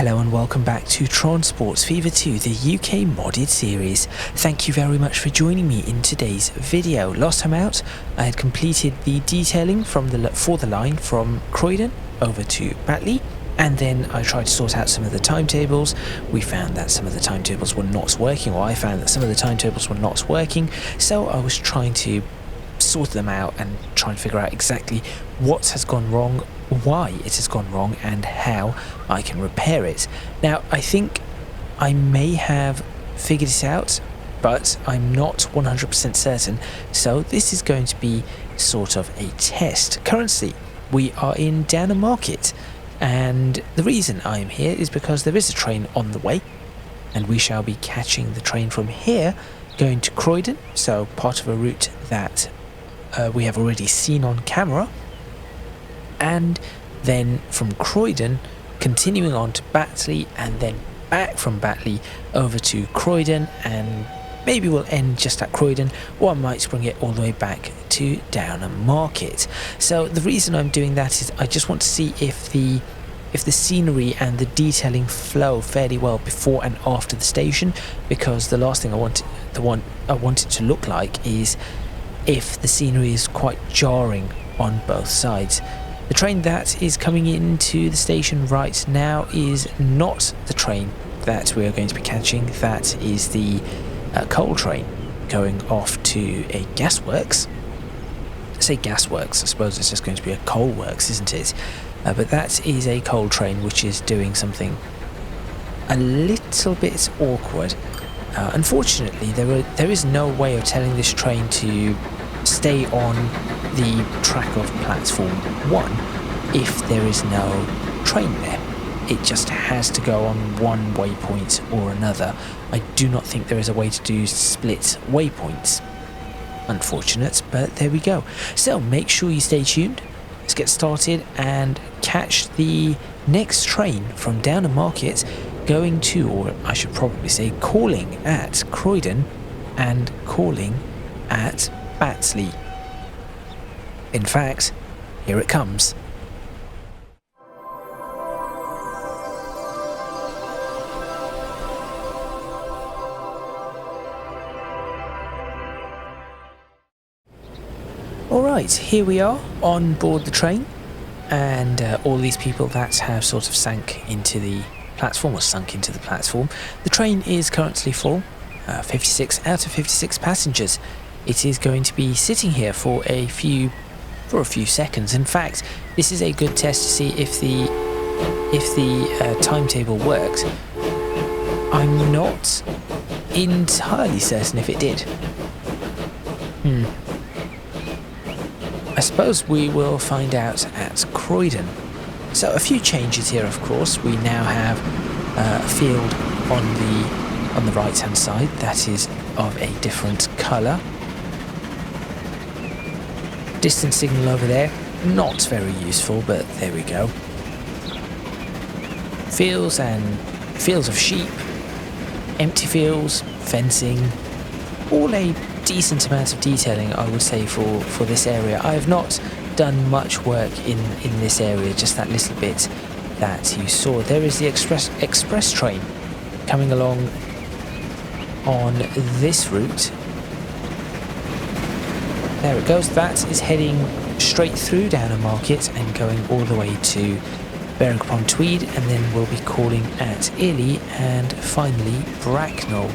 Hello and welcome back to Transports Fever 2, the UK modded series. Thank you very much for joining me in today's video. Last time out, I had completed the detailing for the line from Croydon over to Batley, and then I tried to sort out some of the timetables. We found that some of the timetables were not working, or I found that some of the timetables were not working, so I was trying to sort them out and try and figure out exactly what has gone wrong, why it has gone wrong, and how I can repair it. Now, I think I may have figured it out, but I'm not 100% certain, so this is going to be sort of a test. Currently, we are in Downham Market, and the reason I am here is because there is a train on the way, and we shall be catching the train from here, going to Croydon, so part of a route that we have already seen on camera, and then from Croydon continuing on to Batley, and then back from Batley over to Croydon, and maybe we'll end just at Croydon, or I might bring it all the way back to Downham Market. So the reason I'm doing that is I just want to see if the scenery and the detailing flow fairly well before and after the station, because the last thing I want it to look like is if the scenery is quite jarring on both sides. The train that is coming into the station right now is not the train that we are going to be catching. That is the coal train going off to a gasworks. I say gasworks, I suppose it's just going to be a coal works, isn't it? But that is a coal train which is doing something a little bit awkward. Unfortunately, there is no way of telling this train to stay on the track of platform 1 if there is no train there. It just has to go on one waypoint or another. I do not think there is a way to do split waypoints. Unfortunate, but there we go. So make sure you stay tuned. Let's get started and catch the next train from Downham Market going to, or I should probably say calling at Croydon and calling at Batley. In fact, here it comes. Alright, here we are on board the train, and all these people that have sort of sunk into the platform. The train is currently full, 56 out of 56 passengers. It is going to be sitting here for a few seconds. In fact, this is a good test to see if the timetable works. I'm not entirely certain if it did. I suppose we will find out at Croydon. So a few changes here, of course. We now have a field on the right hand side that is of a different colour. Distance signal over there, not very useful, but there we go. Fields and fields of sheep, empty fields, fencing, all a decent amount of detailing, I would say, for this area. I have not done much work in this area, just that little bit that you saw. There is the express train coming along on this route. There it goes. That is heading straight through Downham Market and going all the way to Berwick-upon-Tweed, and then we'll be calling at Ely and finally Bracknell.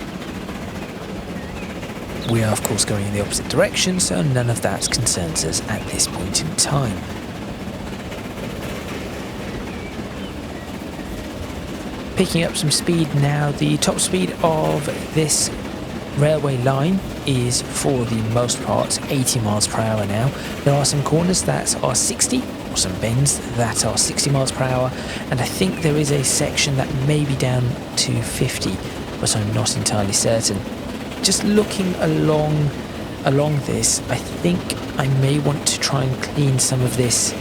We are of course going in the opposite direction, so none of that concerns us at this point in time. Picking up some speed now. The top speed of this railway line is, for the most part, 80 miles per hour now. There are some corners that are 60, or some bends that are 60 miles per hour, and I think there is a section that may be down to 50, but I'm not entirely certain. Just looking along this, I think I may want to try and clean some of this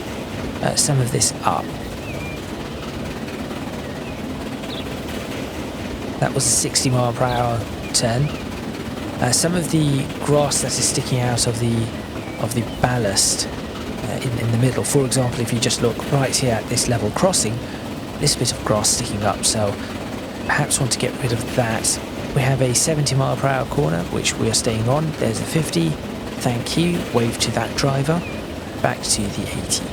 up. That was a 60 mile per hour turn. Some of the grass that is sticking out of the ballast in the middle, for example, if you just look right here at this level crossing, little bit of grass sticking up, so perhaps want to get rid of that. We have a 70-mile-per-hour corner, which we are staying on. There's a 50. Thank you. Wave to that driver. Back to the 80.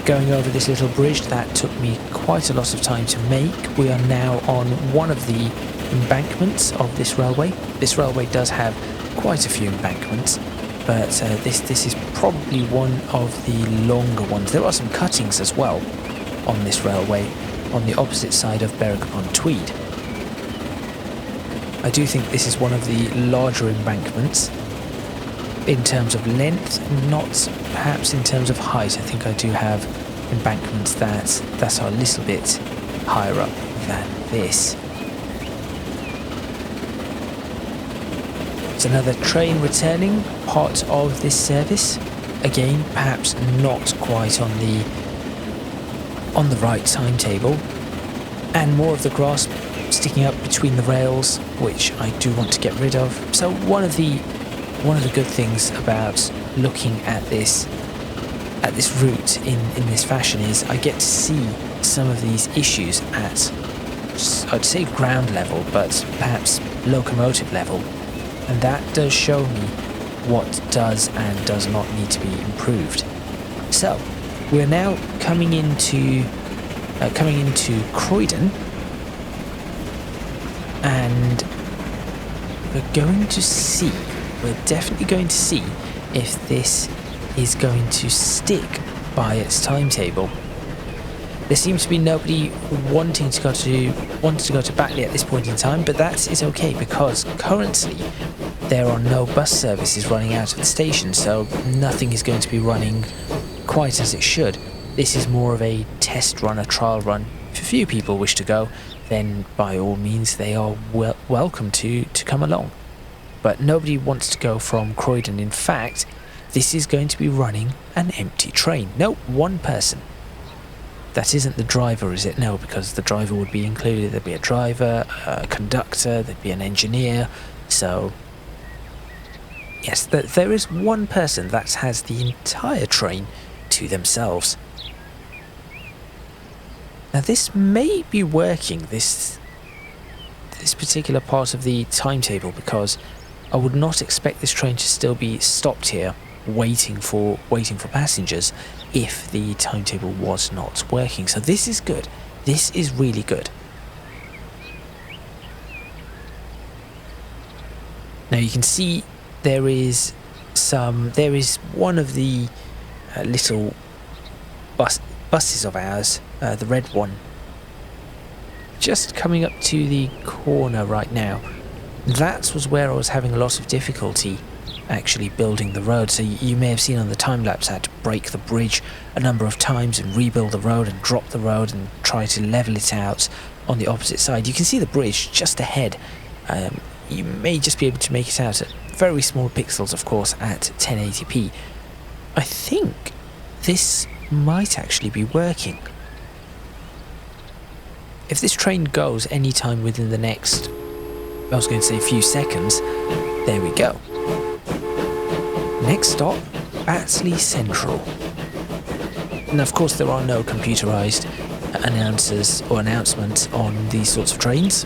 Going over this little bridge that took me quite a lot of time to make. We are now on one of the embankments of this railway. This railway does have quite a few embankments, but this is probably one of the longer ones. There are some cuttings as well on this railway on the opposite side of Berwick-upon-Tweed. I do think this is one of the larger embankments in terms of length, not perhaps in terms of height. I think I do have embankments that are a little bit higher up than this. It's another train returning, part of this service. Again, perhaps not quite on the right timetable, and more of the grass sticking up between the rails, which I do want to get rid of. So one of the good things about looking at this route in this fashion is I get to see some of these issues at, I'd say, ground level, but perhaps locomotive level, and that does show me what does and does not need to be improved. So we're now coming into Croydon, and we're definitely going to see if this is going to stick by its timetable. There seems to be nobody wanting to go to Batley at this point in time, but that is okay because currently there are no bus services running out of the station, so nothing is going to be running quite as it should. This is more of a test run, a trial run. If a few people wish to go, then by all means they are welcome to come along. But nobody wants to go from Croydon. In fact, this is going to be running an empty train. No, one person. That isn't the driver, is it? No, because the driver would be included. There'd be a driver, a conductor, there'd be an engineer. So, yes, there is one person that has the entire train to themselves. Now this may be working, this particular part of the timetable, because I would not expect this train to still be stopped here waiting for passengers if the timetable was not working. So this is good. This is really good. Now you can see there is one of the little buses of ours, the red one, just coming up to the corner right now. That was where I was having a lot of difficulty actually building the road. So you may have seen on the time lapse I had to break the bridge a number of times and rebuild the road and drop the road and try to level it out on the opposite side. You can see the bridge just ahead. You may just be able to make it out at very small pixels, of course, at 1080p. I think this might actually be working. If this train goes any time within the next, I was going to say a few seconds, there we go. Next stop, Batley Central. And of course there are no computerised announcements on these sorts of trains.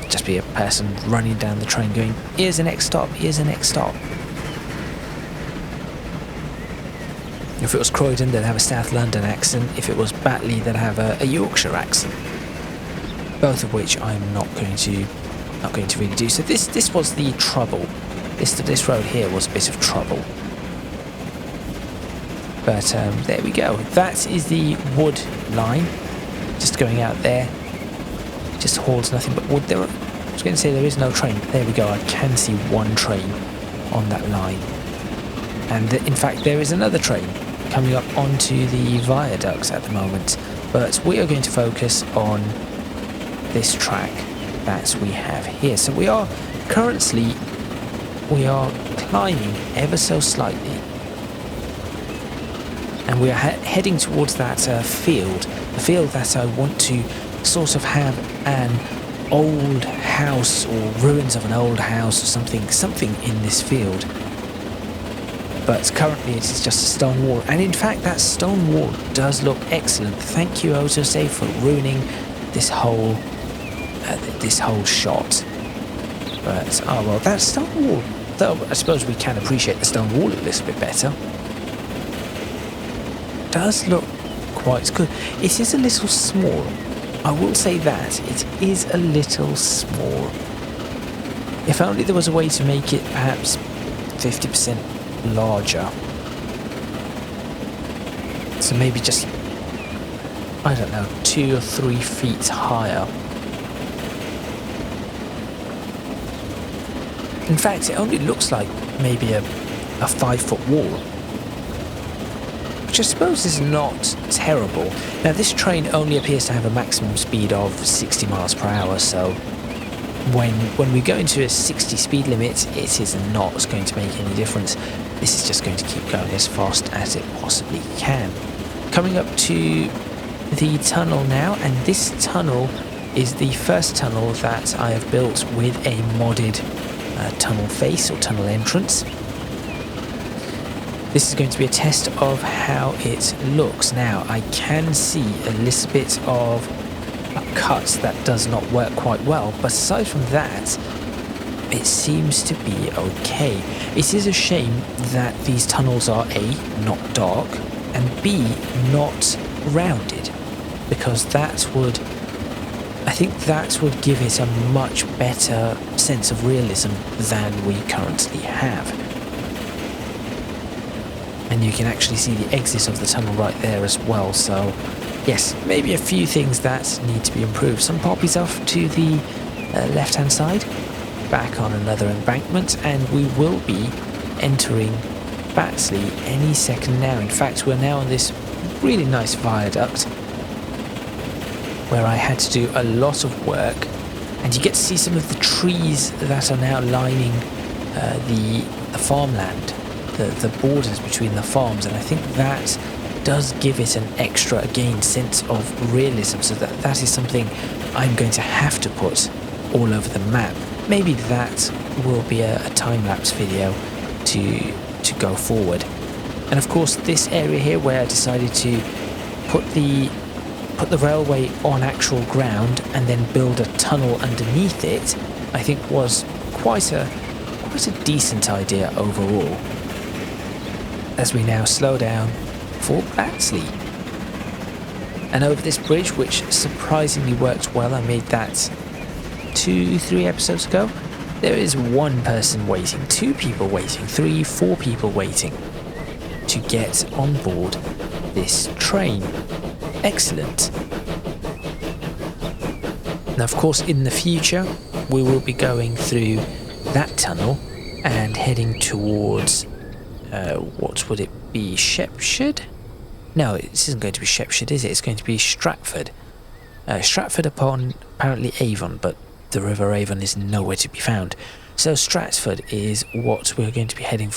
Just be a person running down the train going, here's the next stop, here's the next stop. If it was Croydon, they'd have a South London accent. If it was Batley, they'd have a Yorkshire accent. Both of which I'm not going to really do. So this was the trouble. This road here was a bit of trouble. But there we go. That is the wood line. Just going out there. Just hauls nothing but wood. I was going to say there is no train. There we go. I can see one train on that line. And in fact, there is another train coming up onto the viaducts at the moment. But we are going to focus on this track that we have here. So we are climbing ever so slightly. And we are heading towards that field. The field that I want to sort of have an old house or ruins of an old house or something in this field. but currently it is just a stone wall, and in fact that stone wall does look excellent. Thank you, Autosave, for ruining this whole shot. But oh well, that stone wall, though I suppose we can appreciate the stone wall a little bit better, does look quite good. It is a little small, I will say that. It is a little small. If only there was a way to make it perhaps 50% larger. So maybe just, I don't know, 2 or 3 feet higher. In fact, it only looks like maybe a 5-foot wall, which I suppose is not terrible. Now this train only appears to have a maximum speed of 60 miles per hour, so when we go into a 60 speed limit, it is not going to make any difference. This is just going to keep going as fast as it possibly can. Coming up to the tunnel now, and this tunnel is the first tunnel that I have built with a modded tunnel face or tunnel entrance. This is going to be a test of how it looks. Now I can see a little bit of a cut that does not work quite well, but aside from that, it seems to be okay. It is a shame that these tunnels are A, not dark, and B, not rounded, because I think that would give it a much better sense of realism than we currently have. And you can actually see the exit of the tunnel right there as well, so yes, maybe a few things that need to be improved. Some poppies off to the left hand side, back on another embankment, and we will be entering Batley any second now. In fact, we're now on this really nice viaduct where I had to do a lot of work, and you get to see some of the trees that are now lining the farmland, the borders between the farms, and I think that does give it an extra, again, sense of realism, so that is something I'm going to have to put all over the map. Maybe that will be a time-lapse video to go forward. And of course this area here where I decided to put the railway on actual ground and then build a tunnel underneath it, I think was quite a decent idea overall. As we now slow down for Batley. And over this bridge, which surprisingly worked well, I made that 2-3 episodes ago, there is one person waiting, 2 people waiting, 3, 4 people waiting to get on board this train. Excellent. Now of course in the future we will be going through that tunnel and heading towards what would it be, Shepshed? No, this isn't going to be Shepshed, is it? It's going to be Stratford. Stratford upon apparently Avon, but the River Avon is nowhere to be found. So Stratford is what we're going to be heading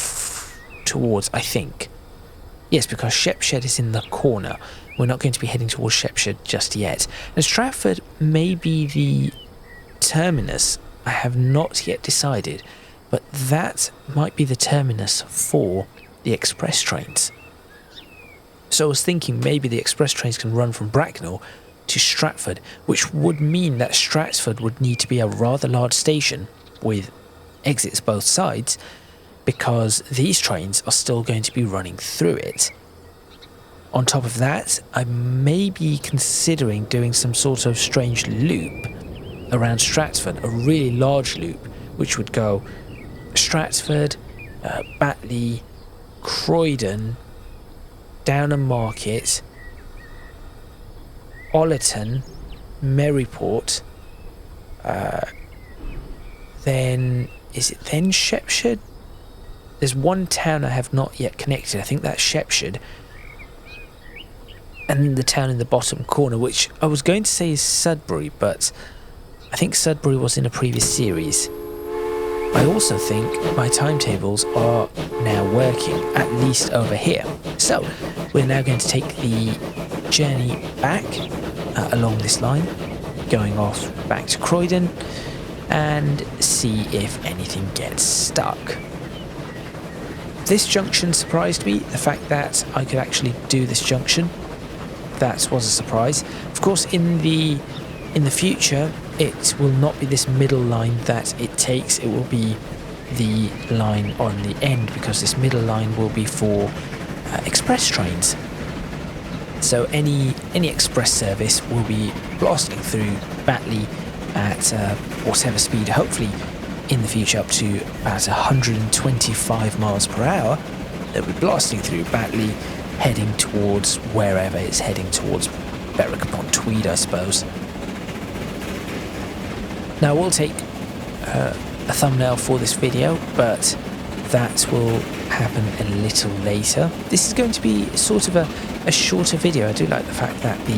towards, I think. Yes, because Shepshed is in the corner. We're not going to be heading towards Shepshed just yet. And Stratford may be the terminus. I have not yet decided, but that might be the terminus for the express trains. So I was thinking maybe the express trains can run from Bracknell to Stratford, which would mean that Stratford would need to be a rather large station with exits both sides, because these trains are still going to be running through it. On top of that, I may be considering doing some sort of strange loop around Stratford, a really large loop, which would go Stratford, Batley, Croydon, Downham Market, Ollerton, Maryport, then is it then Shepshed? There's one town I have not yet connected, I think that's Shepshed, and then the town in the bottom corner, which I was going to say is Sudbury, but I think Sudbury was in a previous series. I also think my timetables are now working, at least over here. So we're now going to take the journey back along this line, going off back to Croydon, and see if anything gets stuck. This junction surprised me. The fact that I could actually do this junction, that was a surprise. Of course, in the future, it will not be this middle line that it takes. It will be the line on the end, because this middle line will be for express trains. So any express service will be blasting through Batley at whatever speed, hopefully in the future up to about 125 miles per hour. They'll be blasting through Batley, heading towards wherever it's heading towards, Berwick upon Tweed, I suppose. Now, we'll take a thumbnail for this video, but that will happen a little later. This is going to be sort of a shorter video. I do like the fact that we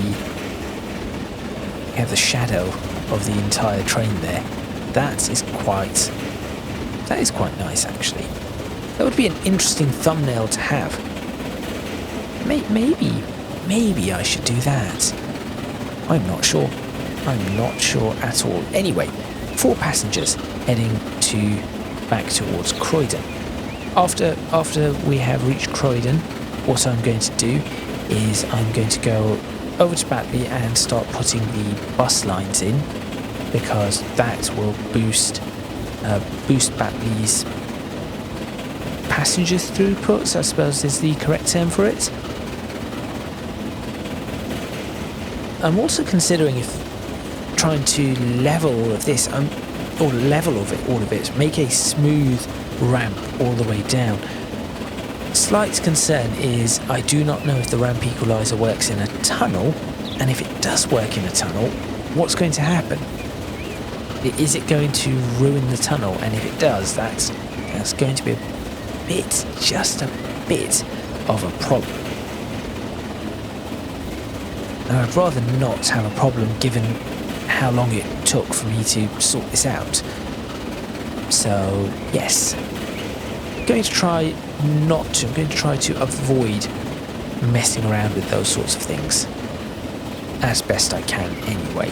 have the shadow of the entire train there. That is quite nice, actually. That would be an interesting thumbnail to have. Maybe I should do that. I'm not sure. I'm not sure at all. Anyway, 4 passengers heading back towards Croydon. After we have reached Croydon, what I'm going to do is I'm going to go over to Batley and start putting the bus lines in, because that will boost Batley's passenger throughputs, I suppose is the correct term for it. I'm also considering if trying to level all of this, all of it, make a smooth ramp all the way down. Slight concern is I do not know if the ramp equalizer works in a tunnel, and if it does work in a tunnel, what's going to happen? Is it going to ruin the tunnel? And if it does, that's going to be just a bit of a problem. And I'd rather not have a problem, given how long it took for me to sort this out. So yes, I'm going to try to avoid messing around with those sorts of things as best I can anyway.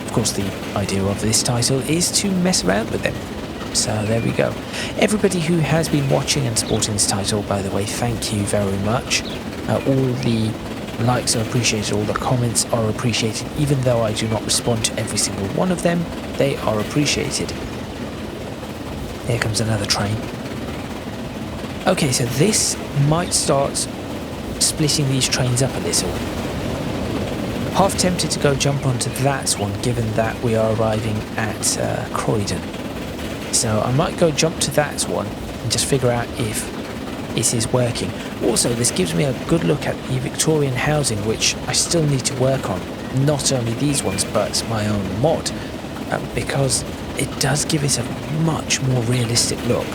Of course, the idea of this title is to mess around with them. So there we go. Everybody who has been watching and supporting this title, by the way, thank you very much. All the likes are appreciated, all the comments are appreciated, even though I do not respond to every single one of them, they are appreciated. Here comes another train. Okay, so this might start splitting these trains up a little. Half tempted to go jump onto that one, given that we are arriving at Croydon. So I might go jump to that one and just figure out if it is working. Also, this gives me a good look at the Victorian housing, which I still need to work on. Not only these ones, but my own mod, because it does give it a much more realistic look.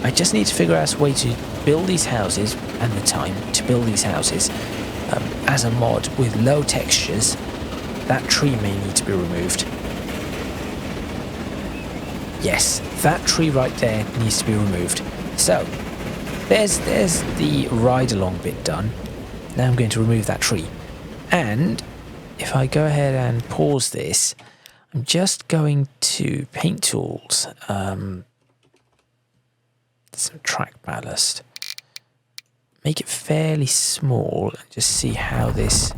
I just need to figure out a way to build these houses, and the time to build these houses, as a mod with low textures. That tree may need to be removed. Yes, that tree right there needs to be removed. So, there's the ride-along bit done. Now I'm going to remove that tree. And if I go ahead and pause this, I'm just going to paint tools, some track ballast, make it fairly small, and just see how this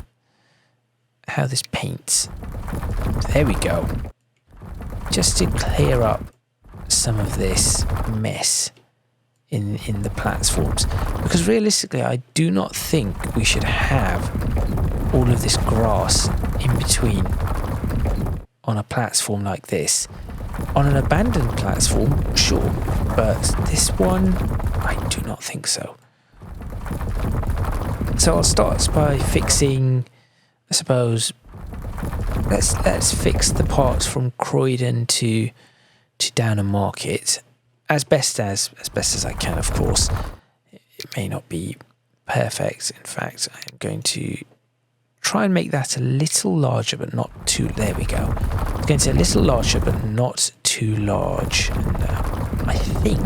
paints. There we go. Just to clear up some of this mess in the platforms, because realistically I do not think we should have all of this grass in between on a platform like this. On an abandoned platform, sure, but this one, I do not think so. So I'll start by fixing, I suppose, let's fix the parts from Croydon to Downham Market as best as I can. Of course, it may not be perfect. In fact, I'm going to try and make that a little larger, but not too. There we go. It's going to a little larger, but not too large. And I think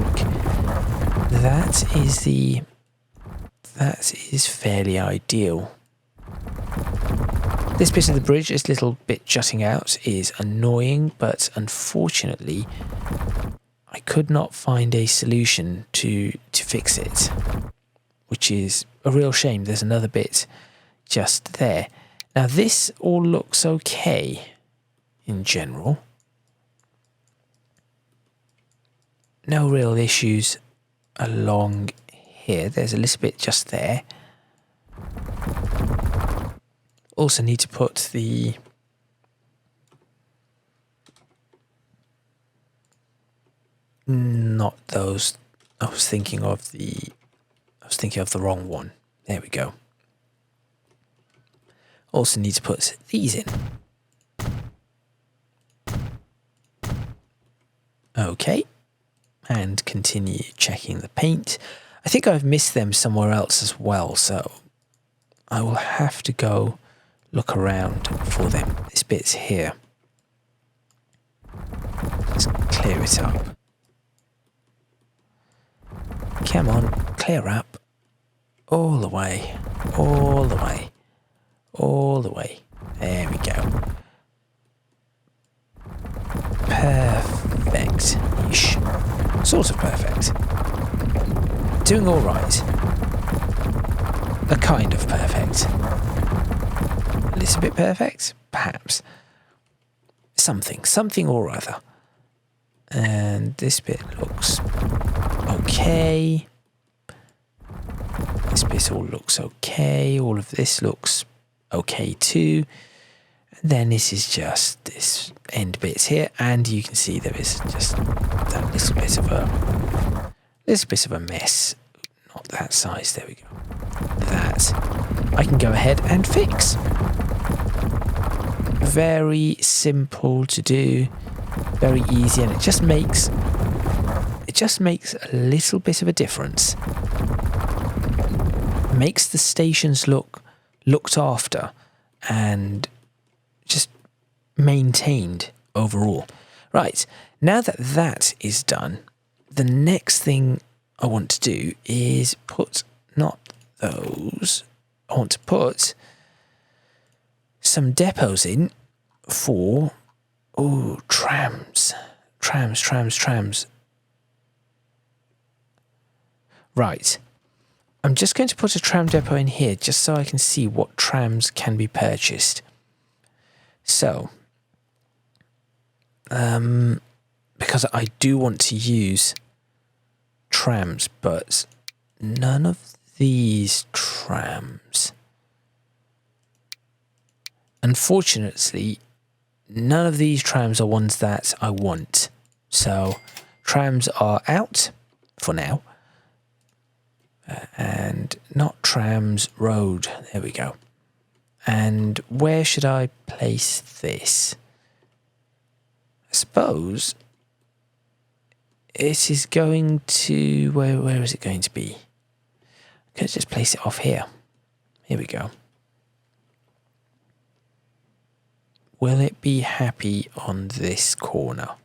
that is fairly ideal. This bit of the bridge, this little bit jutting out, is annoying, but unfortunately, I could not find a solution to fix it, which is a real shame. There's another bit just there. Now this all looks okay in general. No real issues along here. There's a little bit just there. Also need to put the not those. I was thinking of the wrong one. There we go. Also need to put these in. Okay. And continue checking the paint. I think I've missed them somewhere else as well, so I will have to go look around for them. This bit's here. Let's clear it up. Come on, clear up. All the way, all the way, all the way. There we go. Perfect-ish. Sort of perfect. Doing all right. A kind of perfect. A little bit perfect, perhaps. Something or other. And this bit looks okay. This bit all looks okay. All of this looks okay too. And then this is just this end bits here, and you can see there is just that little bit of a mess. Not that size. There we go. That I can go ahead and fix. Very simple to do. Very easy, and it just makes a little bit of a difference. Makes the stations looked after and just maintained overall. Right, now that that is done, the next thing I want to do is put, not those, I want to put some depots in for, oh, trams. Right. I'm just going to put a tram depot in here just so I can see what trams can be purchased. So, because I do want to use trams, but none of these trams. Unfortunately, none of these trams are ones that I want. So, trams are out for now. And not trams, road. There we go. And where should I place this? I suppose it is going to... Where is it going to be? Let's just place it off here. Here we go. Will it be happy on this corner?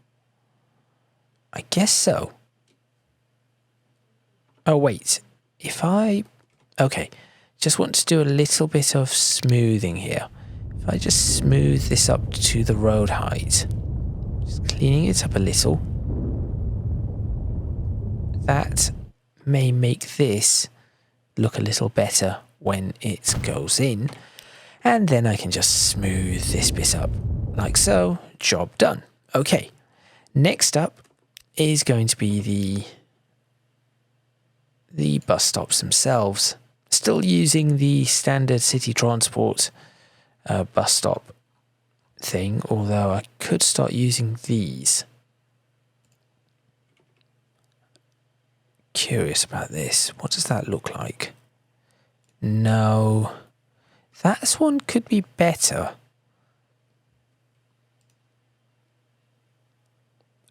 I guess so. Oh, wait. If I... Okay. Just want to do a little bit of smoothing here. If I just smooth this up to the road height. Just cleaning it up a little. That may make this look a little better when it goes in. And then I can just smooth this bit up like so. Job done. Okay. Next up is going to be the bus stops themselves. Still using the standard city transport bus stop thing, although I could start using these. Curious about this. What does that look like? No. That one could be better.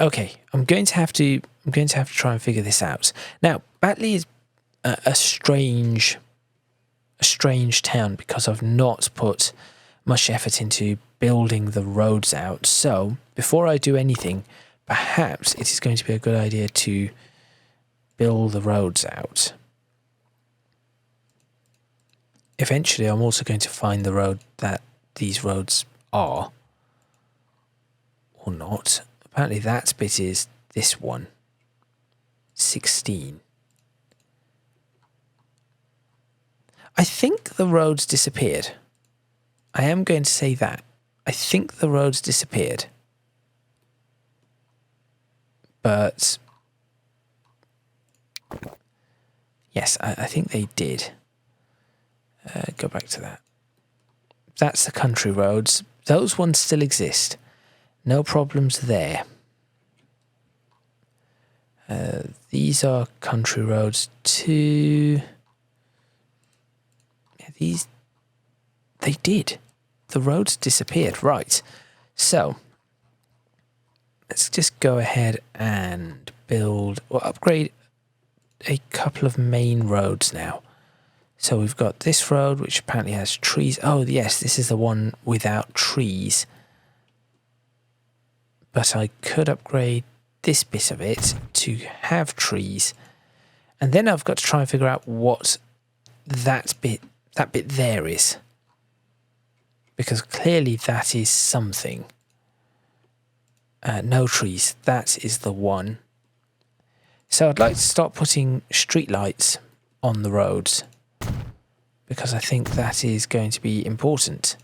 Okay, I'm going to have to try and figure this out. Now, Batley is a strange town because I've not put much effort into building the roads out. So, before I do anything, perhaps it is going to be a good idea to build the roads out. Eventually, I'm also going to find the road that these roads are, or not. Apparently that bit is this one. 16. I think the roads disappeared. I am going to say that. I think the roads disappeared. But yes, I think they did. Go back to that. That's the country roads. Those ones still exist. No problems there. These are country roads too. Yeah, these, they did. The roads disappeared. Right. So let's just go ahead and build or upgrade a couple of main roads now. So we've got this road, which apparently has trees. Oh, yes, this is the one without trees. But I could upgrade this bit of it to have trees. And then I've got to try and figure out what that bit there is. Because clearly that is something. No trees, that is the one. So I'd like to start putting street lights on the roads, because I think that is going to be important.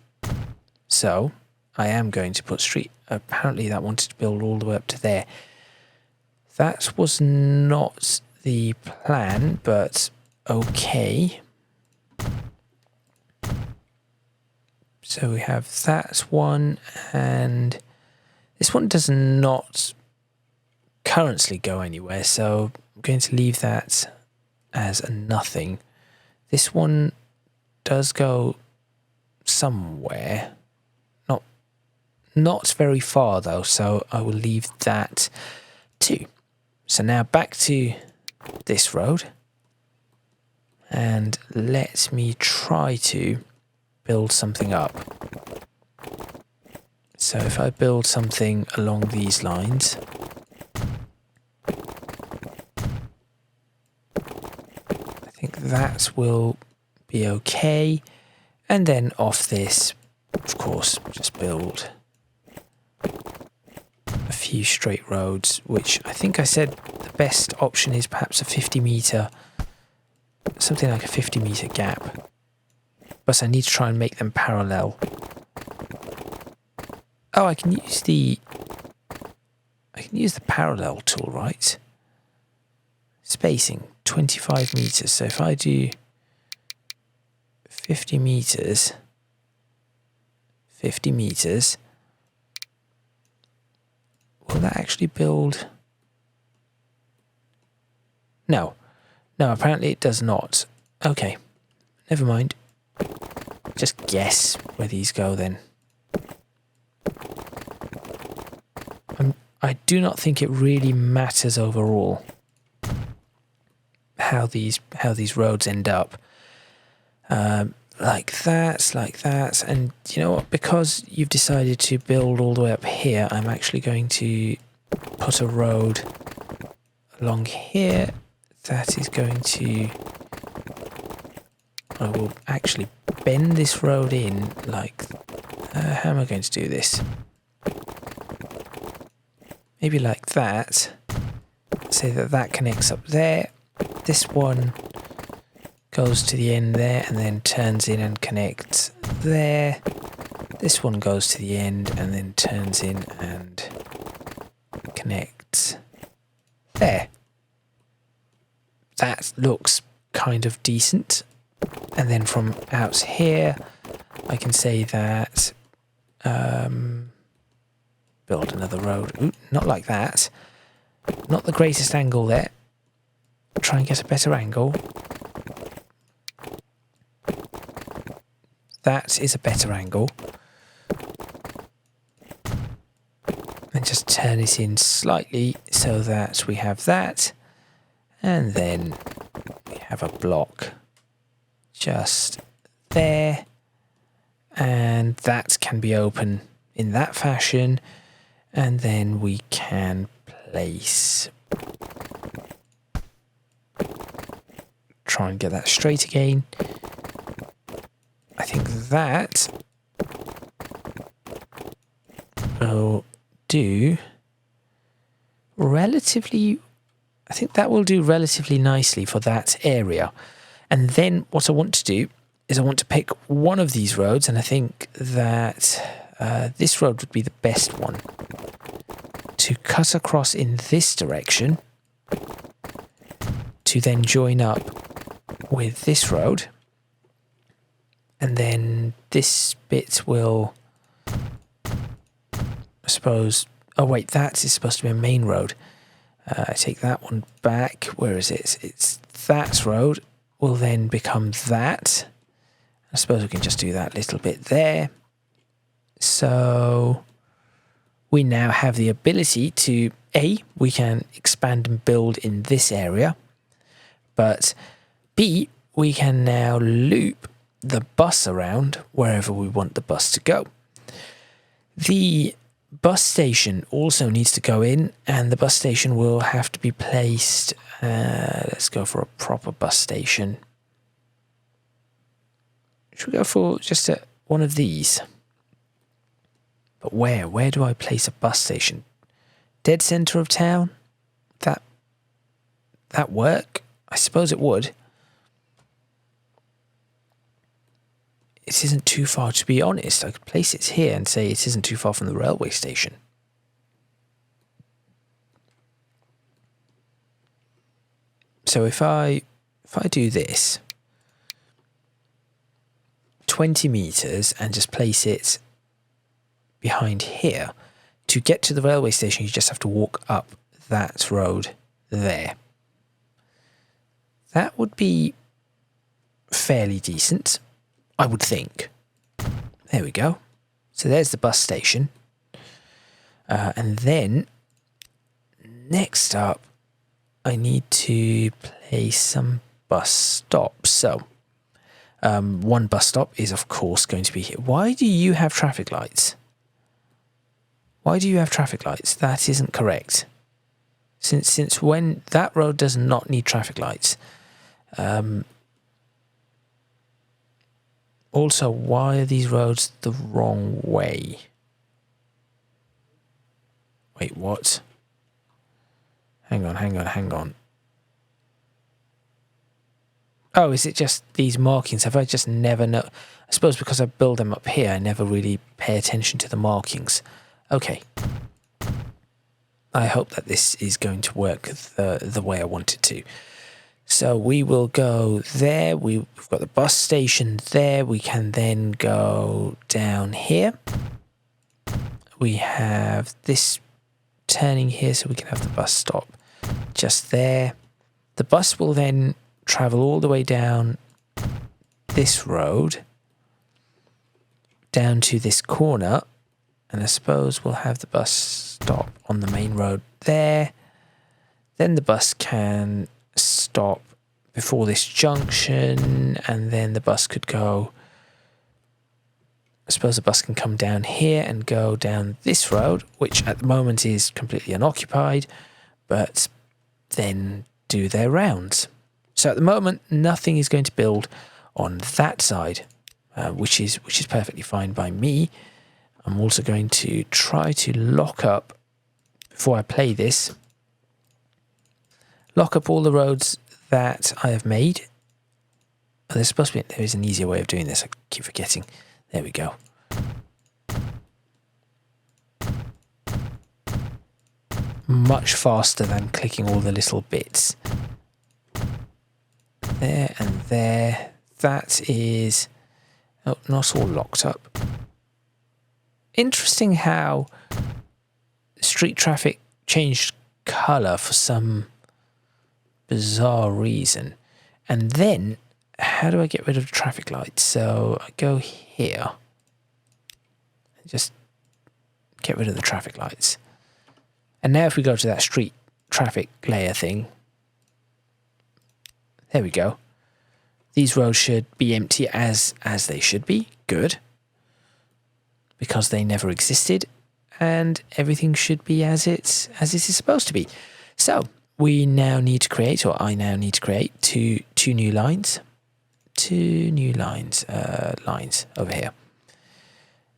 So I am going to put street. Apparently that wanted to build all the way up to there. That was not the plan, but okay. So we have that one, and this one does not currently go anywhere, so I'm going to leave that as a nothing. This one does go somewhere. Not very far though, so I will leave that too. So now back to this road, and let me try to build something up. So if I build something along these lines, I think that will be okay. And then off this, of course, just build a few straight roads, which I think I said the best option is perhaps a 50 metre, something like a 50 metre gap. But I need to try and make them parallel. Oh, I can use the parallel tool, right? Spacing 25 meters. So if I do 50 meters, will that actually build? No, apparently it does not. Okay, never mind. Just guess where these go then. I do not think it really matters overall how these roads end up. Like that, and you know what? Because you've decided to build all the way up here, I'm actually going to put a road along here. That is going to. I will actually bend this road in like. How am I going to do this? Maybe like that. Say that connects up there. This one goes to the end there and then turns in and connects there. This one goes to the end and then turns in and connects there. That looks kind of decent. And then from out here, I can say that build another road. Ooh, not like that. Not the greatest angle there. Try and get a better angle. That is a better angle. And just turn it in slightly so that we have that. And then we have a block just there. And that can be open in that fashion. And then we can place. Try and get that straight again. I think that will do relatively I think that will do relatively nicely for that area. And then what I want to do is I want to pick one of these roads, and I think that this road would be the best one to cut across in this direction to then join up with this road. And then this bit will, I suppose, oh wait, that is supposed to be a main road. I take that one back. Where is it? It's that road will then become that. I suppose we can just do that little bit there. So we now have the ability to, A, we can expand and build in this area, but B, we can now loop the bus around wherever we want the bus to go. The bus station also needs to go in, and the bus station will have to be placed, let's go for a proper bus station. Should we go for just one of these? But where do I place a bus station? Dead centre of town? That work? I suppose it would. It isn't too far, to be honest. I could place it here and say it isn't too far from the railway station. So if I do this, 20 meters, and just place it behind here, to get to the railway station you just have to walk up that road there. That would be fairly decent, I would think. There we go. So there's the bus station. And then next up, I need to place some bus stops. So one bus stop is of course going to be here. Why do you have traffic lights? Why do you have traffic lights? That isn't correct. Since when that road does not need traffic lights. Also, why are these roads the wrong way? Wait, what? Hang on. Oh, is it just these markings? Have I just never know? I suppose because I build them up here, I never really pay attention to the markings. Okay. I hope that this is going to work the way I want it to. So we will go there. We've got the bus station there. We can then go down here. We have this turning here, so we can have the bus stop just there. The bus will then travel all the way down this road, down to this corner, and I suppose we'll have the bus stop on the main road there. Then the bus can stop before this junction, and then the bus could go, I suppose the bus can come down here and go down this road, which at the moment is completely unoccupied, but then do their rounds. So at the moment, nothing is going to build on that side, which is perfectly fine by me. I'm also going to try to lock up, before I play this, lock up all the roads that I have made. Oh, there is an easier way of doing this. I keep forgetting. There we go. Much faster than clicking all the little bits. There and there. That is... oh, not all locked up. Interesting how street traffic changed colour for some bizarre reason. And then, how do I get rid of the traffic lights? So I go here. Just get rid of the traffic lights. And now if we go to that street traffic layer thing, there we go. These roads should be empty as they should be. Good. Because they never existed, and everything should be as it is supposed to be. So we now need to create, or I now need to create two new lines. Two new lines over here.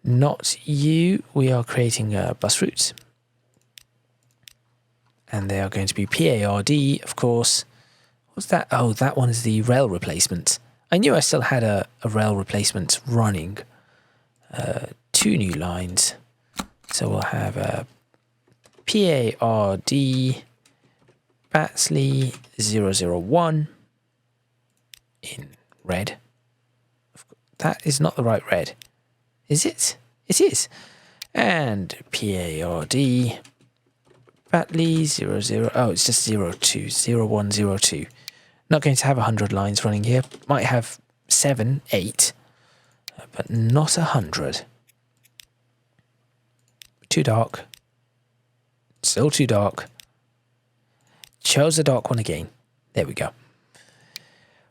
Not you. We are creating bus routes. And they are going to be PARD, of course. What's that? Oh, that one is the rail replacement. I knew I still had a rail replacement running. 2 new lines. So we'll have a PARD Batley 001 in red. That is not the right red. Is it? It is. And PARD Batley 00. Oh, it's just 02. 0102. Not going to have 100 lines running here. Might have 7, 8. But not 100. Too dark. Still too dark. Chose the dark one again. There we go.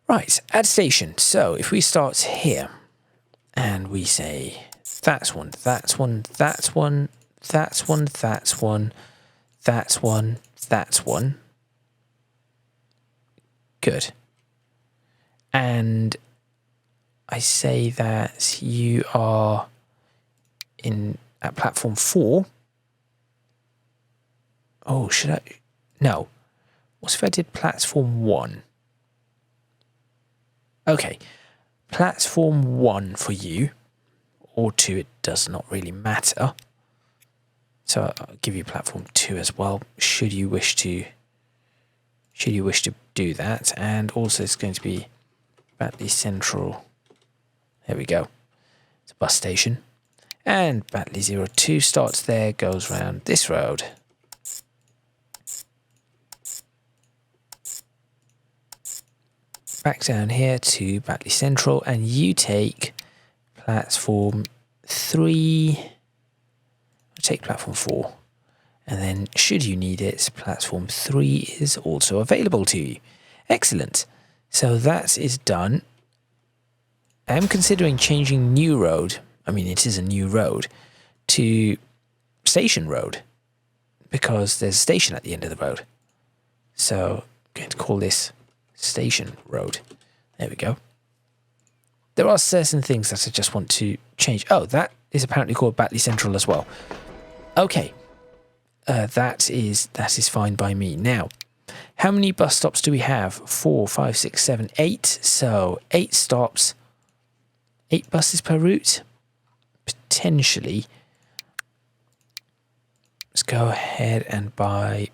Right, add station. So if we start here and we say that's one, that's one, that's one, that's one, that's one, that's one, that's one. Good. And I say that you are at platform 4. Oh, should I? No. What's if I did platform 1? Okay. Platform 1 for you, or 2, it does not really matter. So I'll give you platform 2 as well, should you wish to do that. And also it's going to be Batley Central. There we go. It's a bus station. And Batley 02 starts there, goes round this road. Back down here to Batley Central, and you take platform 3. I'll take platform 4. And then, should you need it, platform 3 is also available to you. Excellent. So that is done. I am considering changing new road. I mean, it is a new road to Station Road because there's a station at the end of the road. So I'm going to call this Station Road. There we go. There are certain things that I just want to change. Oh, that is apparently called Batley Central as well. Okay. That is fine by me. Now, how many bus stops do we have? 4, 5, 6, 7, 8. So 8 stops, 8 buses per route. Potentially. Let's go ahead and buy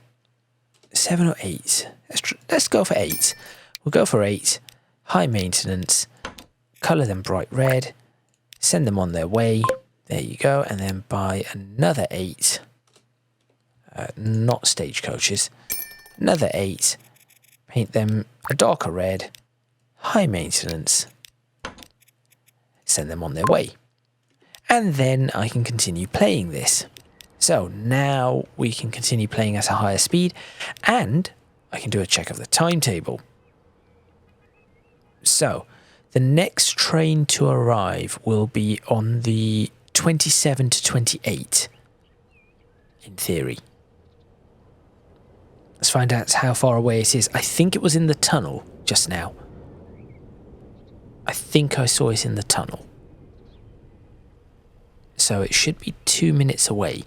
7 or 8. Let's go for 8. We'll go for 8. High maintenance. Colour them bright red. Send them on their way. There you go. And then buy another 8. Not stagecoaches. Another 8. Paint them a darker red. High maintenance. Send them on their way. And then I can continue playing this. So now we can continue playing at a higher speed, and I can do a check of the timetable. So the next train to arrive will be on the 27 to 28, in theory. Let's find out how far away it is. I think it was in the tunnel just now. I think I saw it in the tunnel. So it should be 2 minutes away.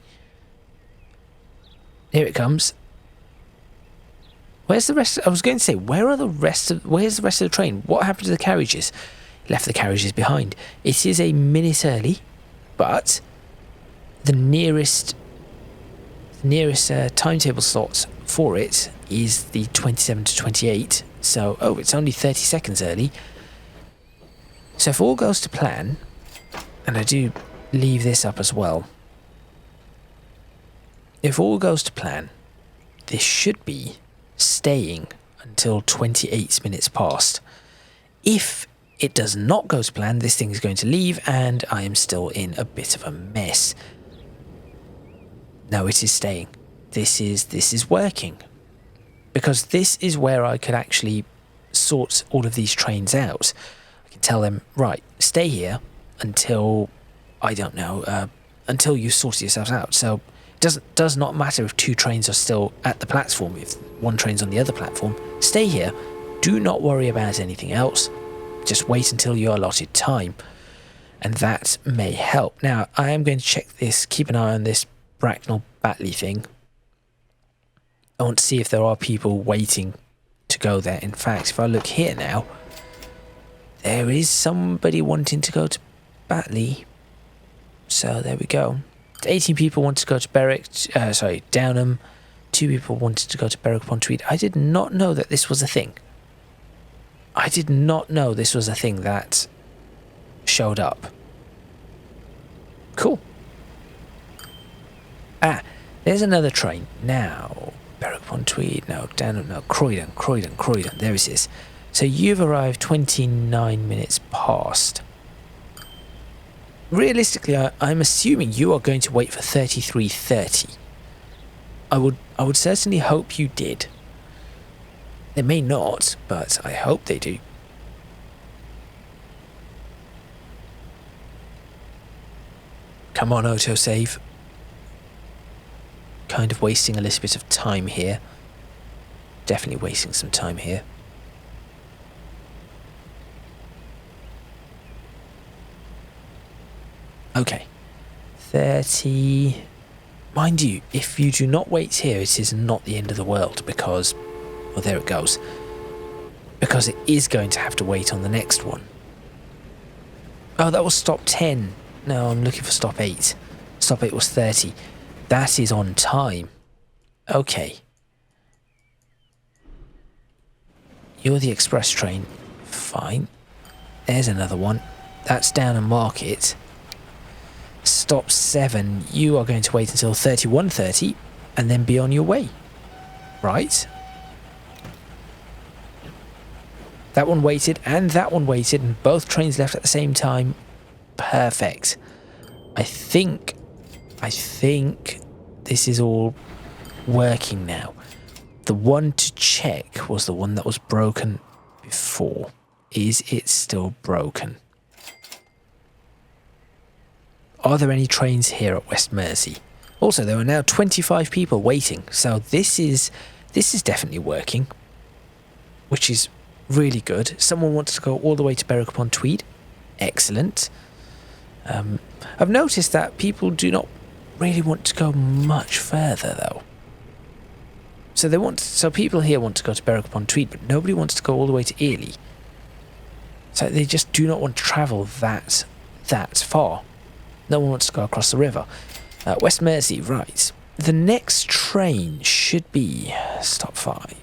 Here it comes. Where's the rest? I was going to say, where's the rest of the train? What happened to the carriages? Left the carriages behind. It is a minute early, but the nearest timetable slot for it is the 27 to 28. So, oh, it's only 30 seconds early. So if all goes to plan, and I do leave this up as well. If all goes to plan, this should be staying until 28 minutes past. If it does not go to plan, this thing is going to leave and I am still in a bit of a mess. No, it is staying. This is working. Because this is where I could actually sort all of these trains out. I can tell them, right, stay here until, I don't know, until you sort yourselves out. So it does not matter if 2 trains are still at the platform. If 1 train's on the other platform, stay here. Do not worry about anything else. Just wait until your allotted time. And that may help. Now, I am going to check this, keep an eye on this Bracknell Batley thing. I want to see if there are people waiting to go there. In fact, if I look here now, there is somebody wanting to go to Batley. So there we go. 18 people wanted to go to Downham. 2 people wanted to go to Berwick-upon-Tweed. I did not know that this was a thing. I did not know this was a thing that showed up. Cool. Ah, there's another train. Now, Berwick-upon-Tweed, no, Downham, no, Croydon, there it is. So you've arrived 29 minutes past. Realistically, I'm assuming you are going to wait for 33:30. I would certainly hope you did. They may not, but I hope they do. Come on, autosave. Kind of wasting a little bit of time here. Definitely wasting some time here. Okay. 30... Mind you, if you do not wait here, it is not the end of the world because... Well, there it goes. Because it is going to have to wait on the next one. Oh, that was stop 10. No, I'm looking for stop 8. Stop 8 was 30. That is on time. Okay. You're the express train. Fine. There's another one. That's Downham Market. Stop 7. You are going to wait until 31:30 and then be on your way. Right? That one waited and that one waited and both trains left at the same time. Perfect. I think this is all working now. The one to check was the one that was broken before. Is it still broken? Are there any trains here at West Mersey? Also, there are now 25 people waiting, so this is definitely working, which is really good. Someone wants to go all the way to Berwick-upon-Tweed. Excellent. I've noticed that people do not really want to go much further, though. So people here want to go to Berwick-upon-Tweed, but nobody wants to go all the way to Ely. So they just do not want to travel that far. No one wants to go across the river. West Mersey, right. The next train should be stop 5.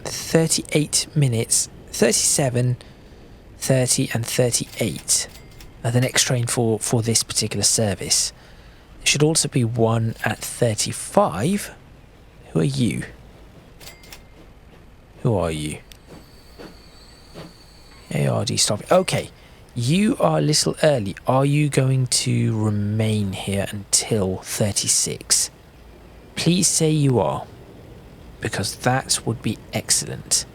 38 minutes, 37, 30 and 38 are the next train for this particular service. There should also be one at 35. Who are you? Who are you? ARD stop. Okay, you are a little early. Are you going to remain here until 36? Please say you are, because that would be excellent.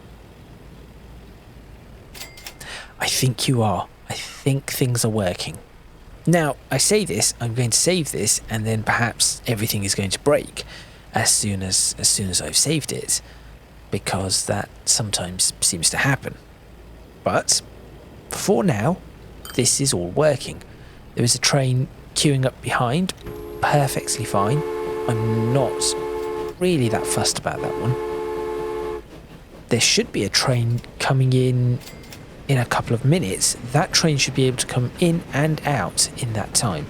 I think you are. I think things are working. Now, I say this, I'm going to save this, and then perhaps everything is going to break as soon as I've saved it, because that sometimes seems to happen. But for now, this is all working. There is a train queuing up behind, perfectly fine. I'm not really that fussed about that one. There should be a train coming in a couple of minutes. That train should be able to come in and out in that time.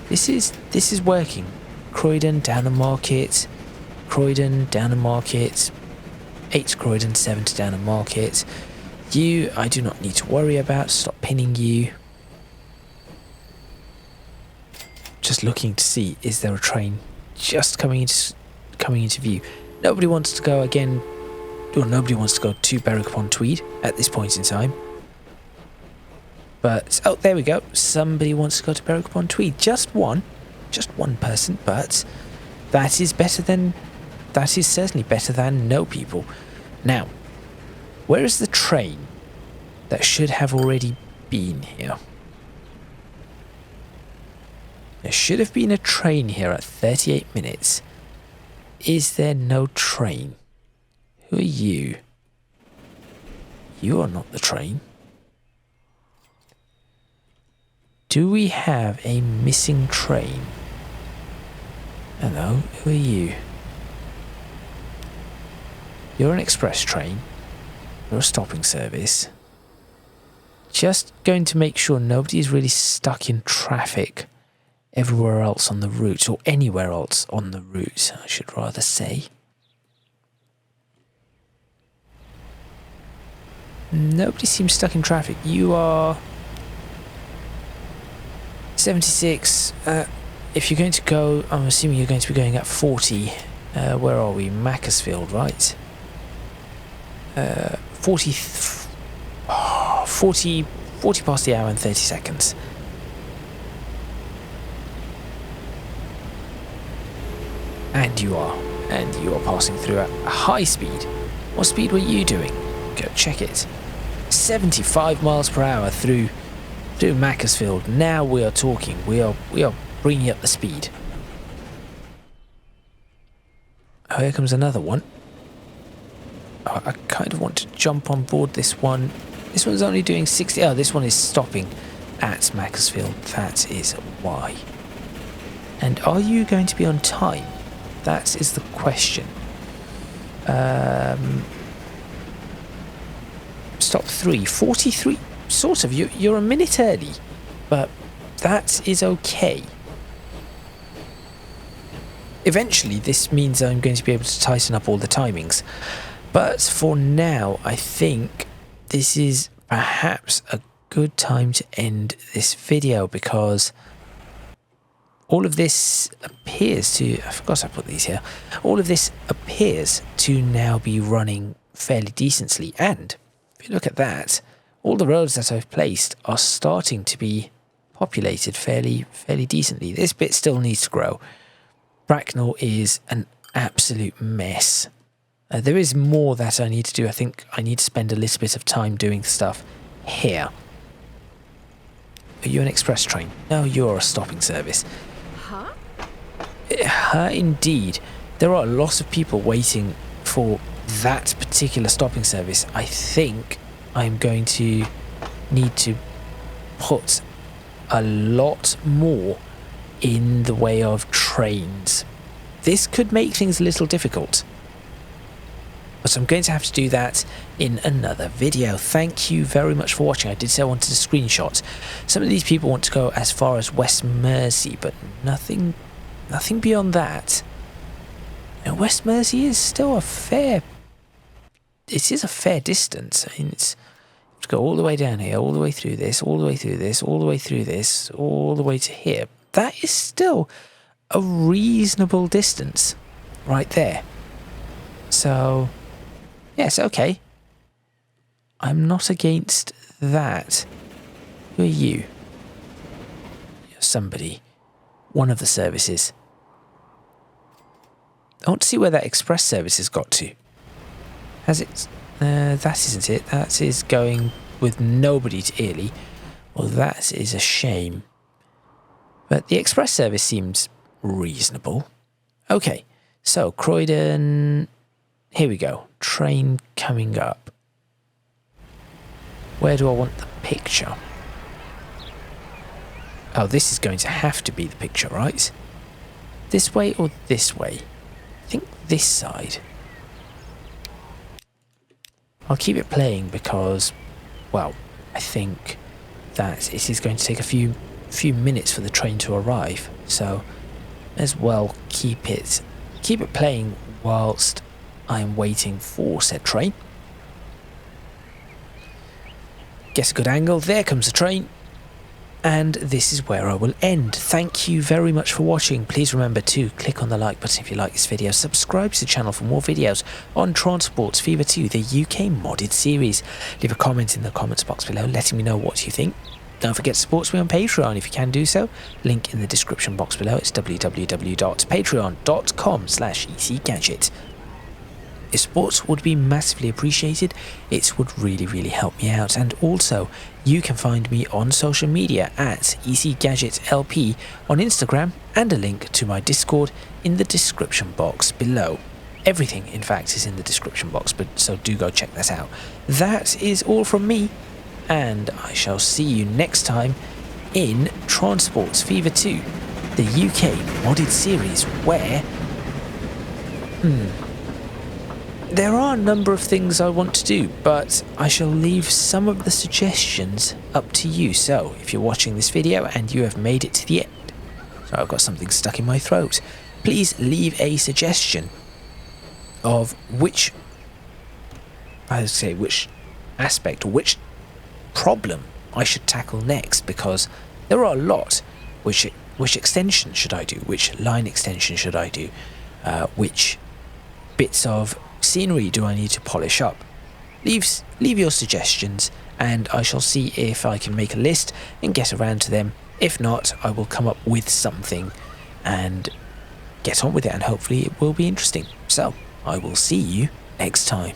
This is working. Croydon, Downham Market, Croydon, Downham Market, 8 to Croydon, 7 to Downham Market. You, I do not need to worry about. Stop pinning you. Just looking to see, is there a train just coming into view? Nobody wants to go again, or nobody wants to go to Berwick-upon-Tweed at this point in time. But, oh, there we go. Somebody wants to go to Berwick-upon-Tweed. Just one person, but that is certainly better than no people. Now, where is the train that should have already been here? There should have been a train here at 38 minutes. Is there no train? Who are you? You are not the train. Do we have a missing train? Hello, who are you? You're an express train. You're a stopping service. Just going to make sure nobody is really stuck in traffic everywhere else on the route, or anywhere else on the route, I should rather say. Nobody seems stuck in traffic. You are 76. If you're going to go, I'm assuming you're going to be going at 40. Where are we? Macclesfield, right? 40 past the hour and 30 seconds. And you are passing through at high speed. What speed were you doing? Go check it. 75 miles per hour through Macclesfield. Now we are talking. We are bringing up the speed. Oh, here comes another one. Oh, I kind of want to jump on board this one. This one's only doing 60. Oh, this one is stopping at Macclesfield. That is why. And are you going to be on time? That is the question. Stop 43. Sort of. You're a minute early, but that is okay. Eventually, this means I'm going to be able to tighten up all the timings. But for now, I think this is perhaps a good time to end this video, because all of this appears to... I forgot I put these here. All of this appears to now be running fairly decently. And if you look at that, all the roads that I've placed are starting to be populated fairly decently. This bit still needs to grow. Bracknell is an absolute mess. There is more that I need to do. I think I need to spend a little bit of time doing stuff here. Are you an express train? No, you're a stopping service. Huh? Indeed. There are a lot of people waiting for that particular stopping service. I think I'm going to need to put a lot more in the way of trains. This could make things a little difficult, but I'm going to have to do that in another video. Thank you very much for watching. I did say I wanted a screenshot. Some of these people want to go as far as West Mersey, but nothing beyond that. Now, West Mersey is still a fair distance. I mean, it's to go all the way down here, all the way through this, all the way through this, all the way through this, all the way to here. That is still a reasonable distance right there. So, yes, okay. I'm not against that. Who are you? You're somebody. One of the services. I want to see where that express service has got to. Has it? That isn't it. That is going with nobody to Ely. Well, that is a shame. But the express service seems reasonable. Okay, so Croydon... Here we go. Train coming up. Where do I want the picture? Oh, this is going to have to be the picture, right? This way or this way? I think this side. I'll keep it playing because, well, I think that it is going to take a few minutes for the train to arrive. So, as well keep it playing whilst I'm waiting for said train. Guess a good angle. There comes the train. And this is where I will end. Thank you very much for watching. Please remember to click on the like button if you like this video. Subscribe to the channel for more videos on Transports Fever 2, the UK modded series. Leave a comment in the comments box below letting me know what you think. Don't forget to support me on Patreon if you can do so. Link in the description box below. It's www.patreon.com/ECGadget. If support would be massively appreciated. It would really help me out. And also, you can find me on social media at ECGadgetLP on Instagram, and a link to my Discord in the description box below. Everything, in fact, is in the description box, so do go check that out. That is all from me, and I shall see you next time in Transports Fever 2. the UK modded series where there are a number of things I want to do, but I shall leave some of the suggestions up to you. So if you're watching this video and you have made it to the end, so I've got something stuck in my throat, please leave a suggestion of which aspect or which problem I should tackle next, because there are a lot. Which extension should I do? Which line extension should I do? Which bits of scenery do I need to polish up? Leave your suggestions and I shall see if I can make a list and get around to them. If not, I will come up with something and get on with it, and hopefully it will be interesting. So I will see you next time.